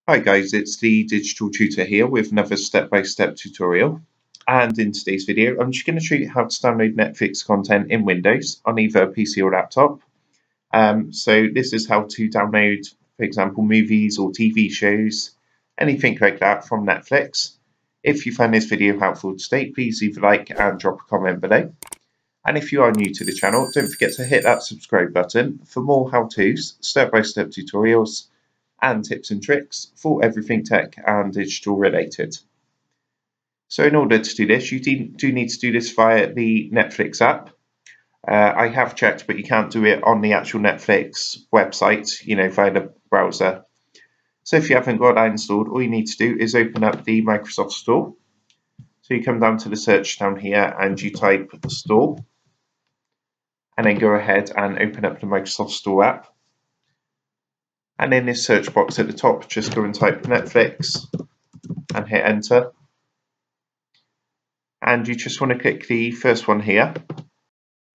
Hi guys, it's the Digital Tutor here with another step-by-step tutorial. And in today's video, I'm just going to show you how to download Netflix content in Windows on either a PC or laptop. So this is how to download, for example, movies or TV shows, anything like that from Netflix. If you find this video helpful today, please leave a like and drop a comment below. And if you are new to the channel, don't forget to hit that subscribe button for more how-tos, step-by-step tutorials, and tips and tricks for everything tech and digital related. So in order to do this, you do need to do this via the Netflix app. I have checked, but you can't do it on the actual Netflix website, via the browser. So if you haven't got that installed, all you need to do is open up the Microsoft Store. So you come down to the search down here and you type Store, and then go ahead and open up the Microsoft Store app. And in this search box at the top, just go and type Netflix and hit enter. And you just want to click the first one here.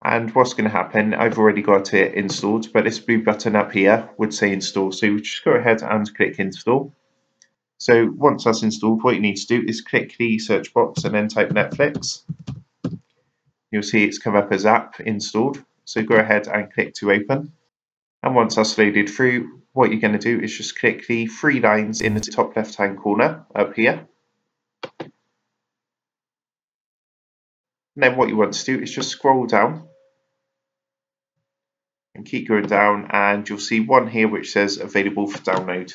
And what's going to happen, I've already got it installed, but this blue button up here would say install. So you just go ahead and click install. So once that's installed, what you need to do is click the search box and then type Netflix. You'll see it's come up as app installed. So go ahead and click to open. And once that's loaded through, what you're going to do is just click the three lines in the top left hand corner up here. And then what you want to do is just scroll down and keep going down, and you'll see one here which says available for download.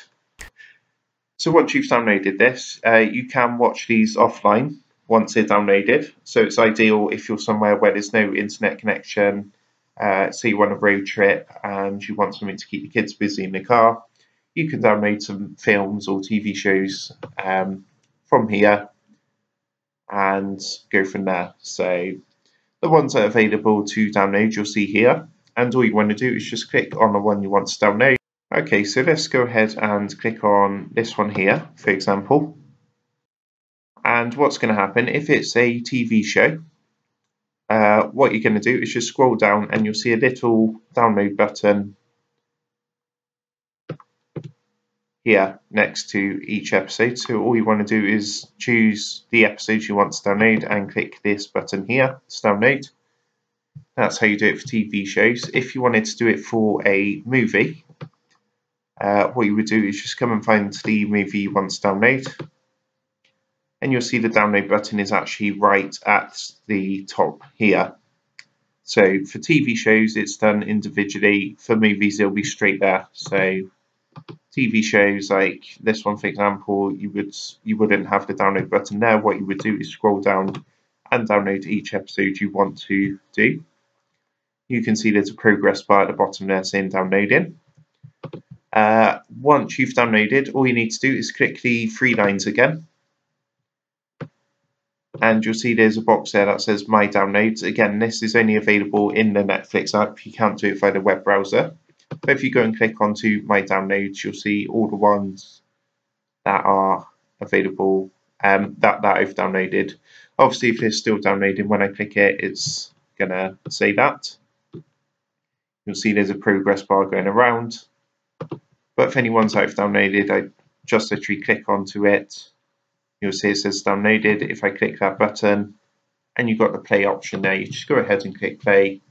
So once you've downloaded this, you can watch these offline once they're downloaded. So it's ideal if you're somewhere where there's no internet connection. Say you want a road trip and you want something to keep your kids busy in the car, you can download some films or TV shows from here and go from there. So the ones that are available to download you'll see here, and all you want to do is just click on the one you want to download. Okay, so let's go ahead and click on this one here, for example. And what's going to happen, if it's a TV show, what you're going to do is just scroll down and you'll see a little download button here next to each episode. So all you want to do is choose the episodes you want to download and click this button here to download. That's how you do it for TV shows. If you wanted to do it for a movie, what you would do is just come and find the movie you want to download, and you'll see the download button is actually right at the top here. So for TV shows it's done individually, for movies it'll be straight there. So TV shows like this one, for example, you wouldn't have the download button there. What you would do is scroll down and download each episode you want to do. You can see there's a progress bar at the bottom there saying downloading. Once you've downloaded, all you need to do is click the three lines again, and you'll see there's a box there that says My Downloads. Again, this is only available in the Netflix app. You can't do it via the web browser. But if you go and click onto My Downloads, you'll see all the ones that are available that I've downloaded. Obviously, if it's still downloading when I click it, it's gonna say that. You'll see there's a progress bar going around. But for any ones I've downloaded, I just literally click onto it. You'll see it says downloaded. If I click that button and you've got the play option there, you just go ahead and click play.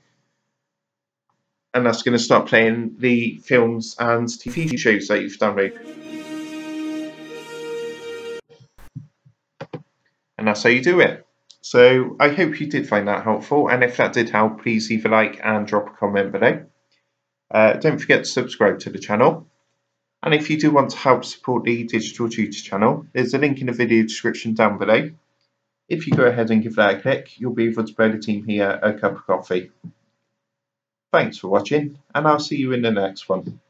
And that's going to start playing the films and TV shows that you've downloaded. And that's how you do it. So I hope you did find that helpful. And if that did help, please leave a like and drop a comment below. Don't forget to subscribe to the channel. And if you do want to help support the Digital Tutor channel, there's a link in the video description down below. If you go ahead and give that a click, you'll be able to buy the team here a cup of coffee. Thanks for watching, and I'll see you in the next one.